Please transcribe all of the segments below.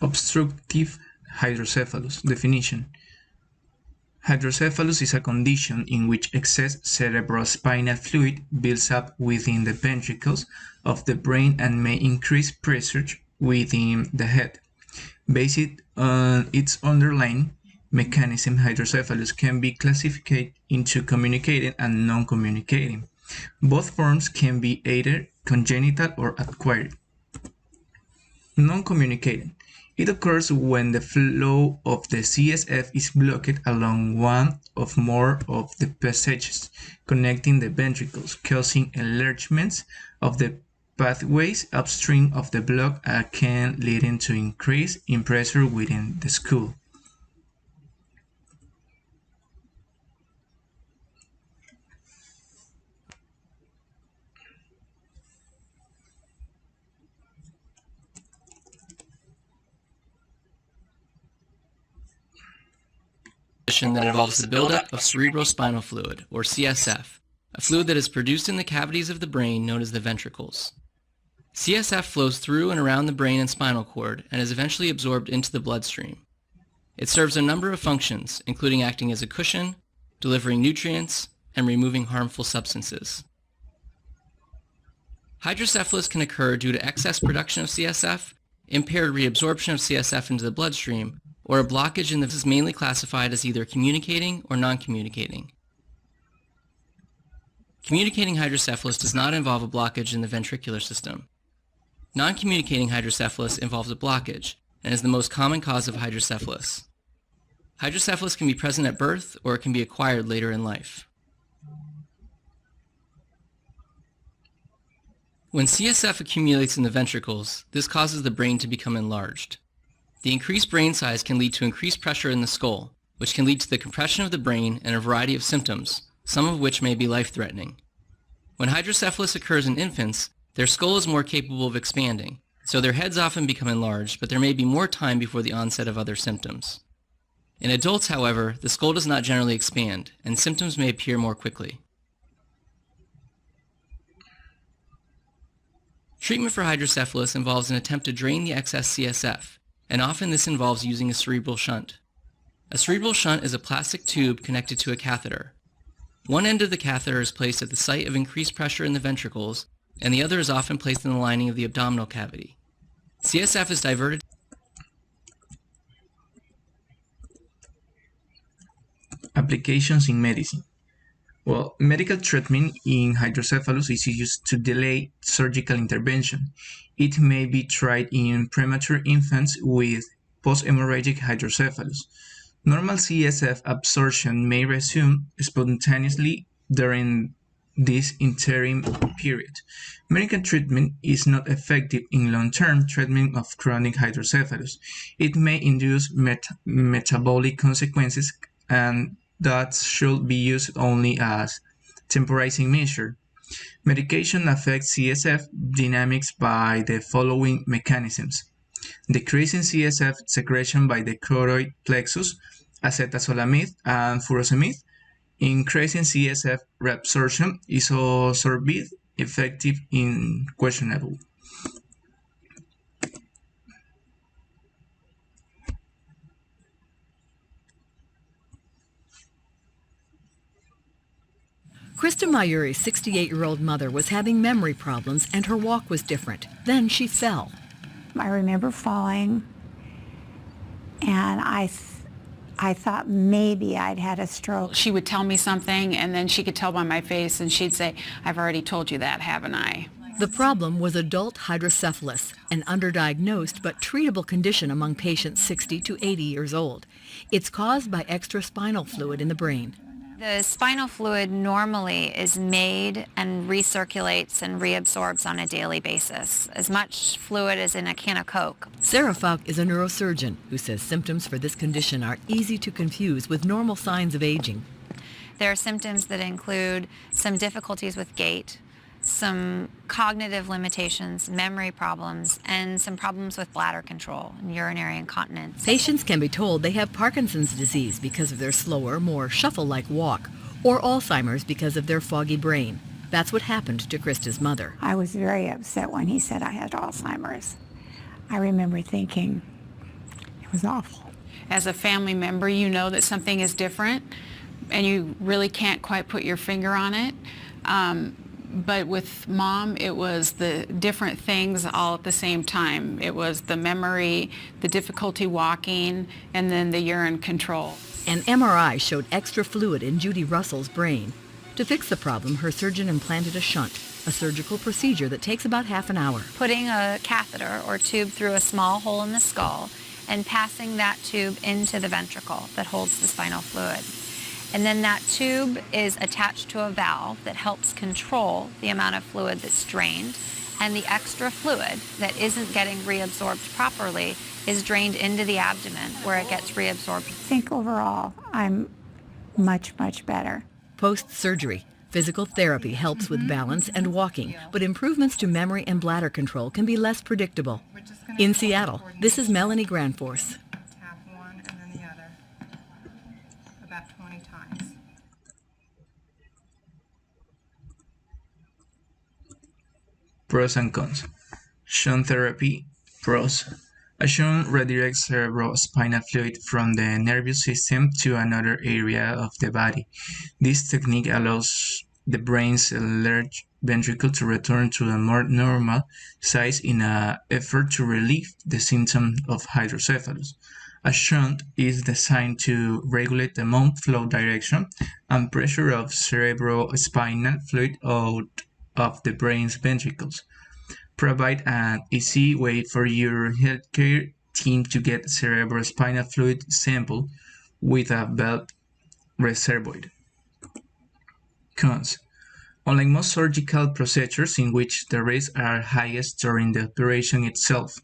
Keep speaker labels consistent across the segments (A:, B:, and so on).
A: Obstructive hydrocephalus. Definition. Hydrocephalus is a condition in which excess cerebrospinal fluid builds up within the ventricles of the brain and may increase pressure within the head. Based on its underlying mechanism, hydrocephalus can be classified into communicating and non-communicating. Both forms can be either congenital or acquired. Non-communicating. It occurs when the flow of the CSF is blocked along one or more of the passages connecting the ventricles, causing enlargements of the pathways upstream of the block can leading to increase in pressure within the skull.
B: That involves the buildup of cerebrospinal fluid, or CSF, a fluid that is produced in the cavities of the brain known as the ventricles. CSF flows through and around the brain and spinal cord and is eventually absorbed into the bloodstream. It serves a number of functions, including acting as a cushion, delivering nutrients, and removing harmful substances. Hydrocephalus can occur due to excess production of CSF, impaired reabsorption of CSF into the bloodstream, or a blockage in the is mainly classified as either communicating or non-communicating. Communicating hydrocephalus does not involve a blockage in the ventricular system. Non-communicating hydrocephalus involves a blockage and is the most common cause of hydrocephalus. Hydrocephalus can be present at birth or it can be acquired later in life. When CSF accumulates in the ventricles, this causes the brain to become enlarged. The increased brain size can lead to increased pressure in the skull, which can lead to the compression of the brain and a variety of symptoms, some of which may be life-threatening. When hydrocephalus occurs in infants, their skull is more capable of expanding, so their heads often become enlarged, but there may be more time before the onset of other symptoms. In adults, however, the skull does not generally expand, and symptoms may appear more quickly. Treatment for hydrocephalus involves an attempt to drain the excess CSF, and often this involves using a cerebral shunt. A cerebral shunt is a plastic tube connected to a catheter. One end of the catheter is placed at the site of increased pressure in the ventricles, and the other is often placed in the lining of the abdominal cavity. CSF is diverted.
A: Applications in medicine. Well, medical treatment in hydrocephalus is used to delay surgical intervention. It may be tried in premature infants with post-hemorrhagic hydrocephalus. Normal CSF absorption may resume spontaneously during this interim period. Medical treatment is not effective in long-term treatment of chronic hydrocephalus. It may induce metabolic consequences and that should be used only as temporizing measure. Medication affects CSF dynamics by the following mechanisms: decreasing CSF secretion by the choroid plexus, acetazolamide and furosemide, increasing CSF reabsorption, isosorbide, effective in questionable.
C: Krista Mayuri's 68-year-old mother was having memory problems and her walk was different. Then she fell.
D: I remember falling and I thought maybe I'd had a stroke.
E: She would tell me something and then she could tell by my face and she'd say, "I've already told you that, haven't I?"
C: The problem was adult hydrocephalus, an underdiagnosed but treatable condition among patients 60 to 80 years old. It's caused by extra spinal fluid in the brain.
F: The spinal fluid normally is made and recirculates and reabsorbs on a daily basis, as much fluid as in a can of Coke.
C: Sarah Falk is a neurosurgeon who says symptoms for this condition are easy to confuse with normal signs of aging.
F: There are symptoms that include some difficulties with gait, some cognitive limitations, memory problems, and some problems with bladder control and urinary incontinence.
C: Patients can be told they have Parkinson's disease because of their slower, more shuffle-like walk, or Alzheimer's because of their foggy brain. That's what happened to Krista's mother.
D: I was very upset when he said I had Alzheimer's. I remember thinking, was awful.
E: As a family member, you know that something is different and you really can't quite put your finger on it. But with Mom, it was the different things all at the same time. It was the memory, the difficulty walking, and then the urine control.
C: An MRI showed extra fluid in Judy Russell's brain. To fix the problem, her surgeon implanted a shunt, a surgical procedure that takes about half an hour.
F: Putting a catheter or tube through a small hole in the skull and passing that tube into the ventricle that holds the spinal fluid. And then that tube is attached to a valve that helps control the amount of fluid that's drained, and the extra fluid that isn't getting reabsorbed properly is drained into the abdomen where it gets reabsorbed.
D: I think overall I'm much, much better.
C: Post-surgery, physical therapy helps with balance and walking, but improvements to memory and bladder control can be less predictable. In Seattle, this is Melanie Granforce.
G: Tap one and then the other about 20 times.
A: Pros and cons. Shunt therapy. Pros. A shunt redirects cerebrospinal fluid from the nervous system to another area of the body. This technique allows the brain's large ventricle to return to a more normal size in an effort to relieve the symptoms of hydrocephalus. A shunt is designed to regulate the amount, flow direction, and pressure of cerebrospinal fluid out of the brain's ventricles. Provide an easy way for your healthcare team to get cerebrospinal fluid sample with a valve reservoir. Cons. Unlike most surgical procedures in which the risks are highest during the operation itself,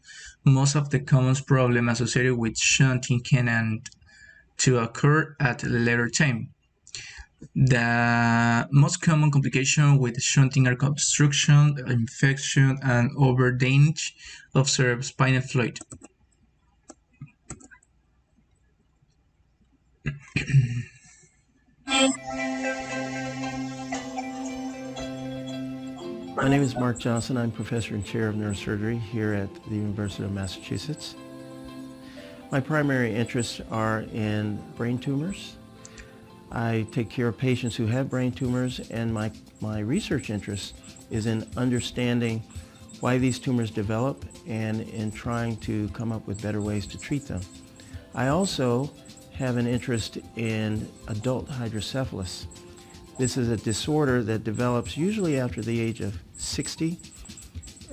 A: most of the common problems associated with shunting can to occur at a later time. The most common complications with shunting are obstruction, infection, and overdrainage of cerebrospinal fluid.
H: My name is Mark Johnson. I'm professor and chair of neurosurgery here at the University of Massachusetts. My primary interests are in brain tumors. I take care of patients who have brain tumors, and my research interest is in understanding why these tumors develop and in trying to come up with better ways to treat them. I also have an interest in adult hydrocephalus. This is a disorder that develops usually after the age of 60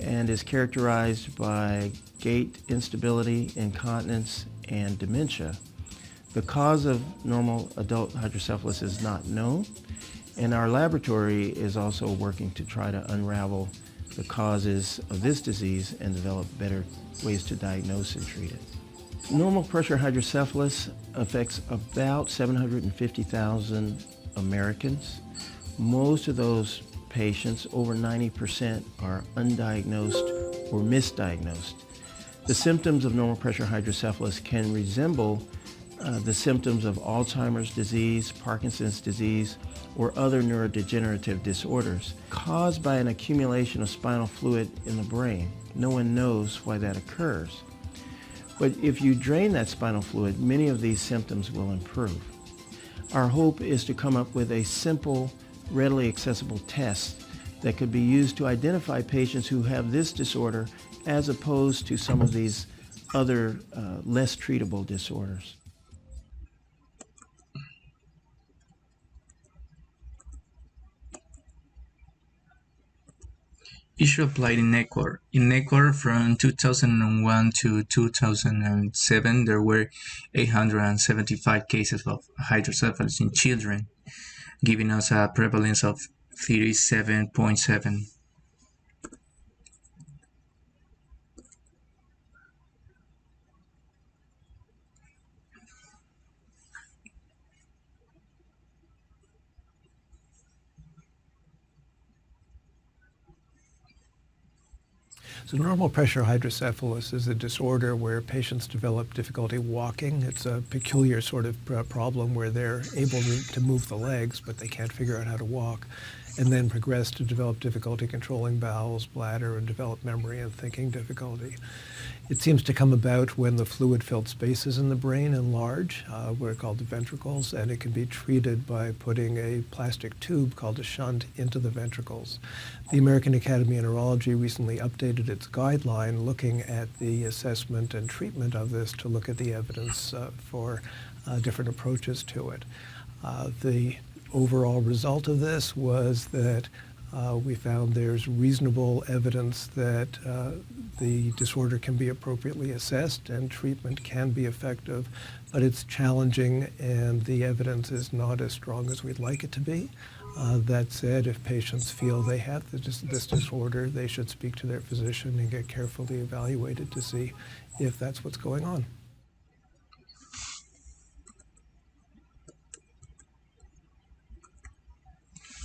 H: and is characterized by gait instability, incontinence, and dementia. The cause of normal adult hydrocephalus is not known, and our laboratory is also working to try to unravel the causes of this disease and develop better ways to diagnose and treat it. Normal pressure hydrocephalus affects about 750,000 Americans. Most of those patients, over 90%, are undiagnosed or misdiagnosed. The symptoms of normal pressure hydrocephalus can resemble the symptoms of Alzheimer's disease, Parkinson's disease, or other neurodegenerative disorders caused by an accumulation of spinal fluid in the brain. No one knows why that occurs. But if you drain that spinal fluid, many of these symptoms will improve. Our hope is to come up with a simple, readily accessible test that could be used to identify patients who have this disorder as opposed to some of these other less treatable disorders.
A: Issue applied in Ecuador. In Ecuador, from 2001 to 2007, there were 875 cases of hydrocephalus in children, giving us a prevalence of 37.7.
I: So normal pressure hydrocephalus is a disorder where patients develop difficulty walking. It's a peculiar sort of problem where they're able to move the legs, but they can't figure out how to walk, and then progress to develop difficulty controlling bowels, bladder, and develop memory and thinking difficulty. It seems to come about when the fluid-filled spaces in the brain enlarge, what are called the ventricles, and it can be treated by putting a plastic tube called a shunt into the ventricles. The American Academy of Neurology recently updated its guideline looking at the assessment and treatment of this to look at the evidence for different approaches to it. The overall result of this was that we found there's reasonable evidence that the disorder can be appropriately assessed and treatment can be effective, but it's challenging and the evidence is not as strong as we'd like it to be. That said, if patients feel they have this disorder, they should speak to their physician and get carefully evaluated to see if that's what's going on.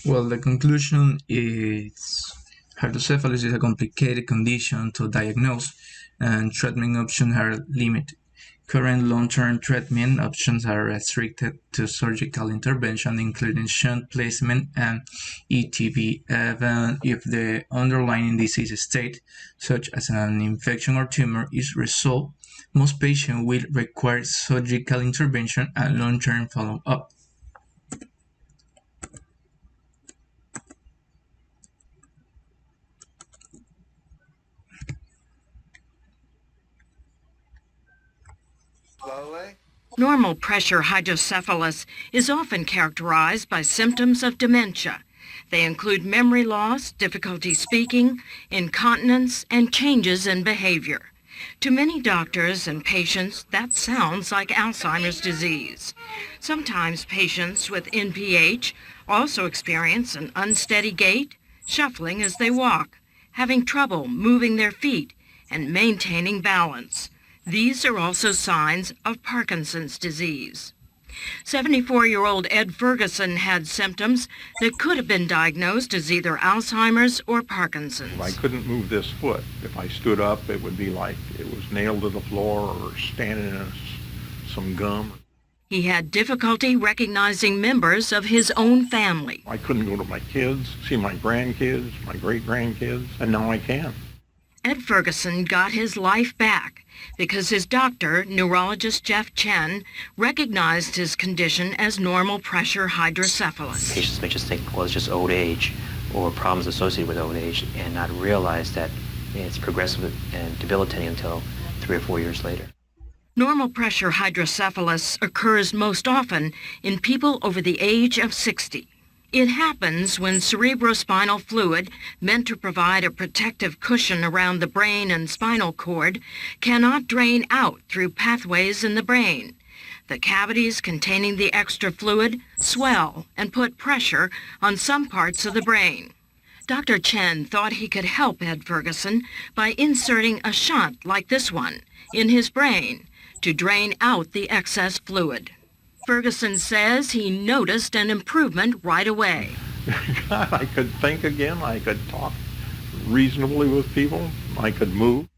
A: Well, the conclusion is hydrocephalus is a complicated condition to diagnose, and treatment options are limited. Current long-term treatment options are restricted to surgical intervention, including shunt placement and ETB. Even if the underlying disease state, such as an infection or tumor, is resolved, most patients will require surgical intervention and long-term follow-up.
C: Normal pressure hydrocephalus is often characterized by symptoms of dementia. They include memory loss, difficulty speaking, incontinence, and changes in behavior. To many doctors and patients, that sounds like Alzheimer's disease. Sometimes patients with NPH also experience an unsteady gait, shuffling as they walk, having trouble moving their feet, and maintaining balance. These are also signs of Parkinson's disease. 74-year-old Ed Ferguson had symptoms that could have been diagnosed as either Alzheimer's or Parkinson's.
J: I couldn't move this foot. If I stood up, it would be like it was nailed to the floor or standing in some gum.
C: He had difficulty recognizing members of his own family.
J: I couldn't go to my kids, see my grandkids, my great-grandkids, and now I can.
C: Ed Ferguson got his life back because his doctor, neurologist Jeff Chen, recognized his condition as normal pressure hydrocephalus.
K: Patients may just think, well, it's just old age or problems associated with old age and not realize that it's progressive and debilitating until 3 or 4 years later.
C: Normal pressure hydrocephalus occurs most often in people over the age of 60. It happens when cerebrospinal fluid, meant to provide a protective cushion around the brain and spinal cord, cannot drain out through pathways in the brain. The cavities containing the extra fluid swell and put pressure on some parts of the brain. Dr. Chen thought he could help Ed Ferguson by inserting a shunt like this one in his brain to drain out the excess fluid. Ferguson says he noticed an improvement right away.
J: God, I could think again. I could talk reasonably with people. I could move.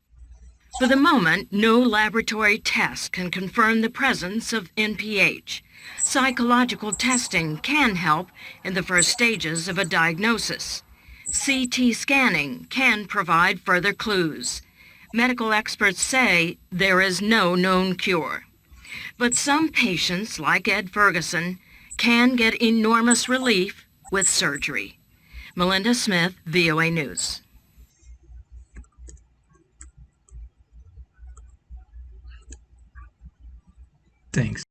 C: For the moment, no laboratory test can confirm the presence of NPH. Psychological testing can help in the first stages of a diagnosis. CT scanning can provide further clues. Medical experts say there is no known cure. But some patients, like Ed Ferguson, can get enormous relief with surgery. Melinda Smith, VOA News.
A: Thanks.